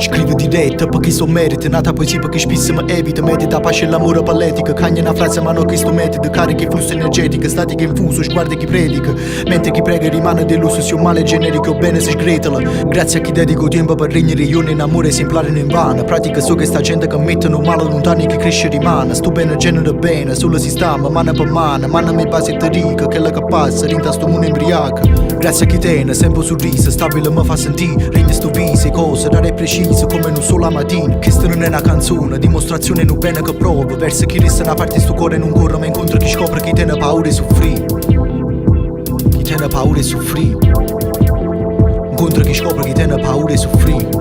Scrivo diretta perché so merito, nata poesia perché spesso mi evita. Medita pace e l'amore palletica, cagna una frase ma non questo metodo. Carica il flusso energetico, statica infuso, sguarda chi predica. Mente chi prega rimane deluso, se un male generico bene si sgretala. Grazie a chi dedico tempo per regnare io in amore esemplare in vano. Pratica so che sta gente che mettono male lontani che cresce rimane. Sto bene genera bene, solo si sta mano per mano. Mano mi base te rica, che la che passa, rinta sto mondo embriaca. Grazie a chi tiene, sempre sorriso, stabile mi fa sentire. Rende sto viso, cose rare e precise come non solo la mattina. Questa non è una canzone, dimostrazione non bene che prova. Verso chi resta una parte sto cuore non corre, ma incontra chi scopre chi tiene paura e soffrì. Chi tiene paura e soffrì. Incontra chi scopre chi tiene paura e soffrì.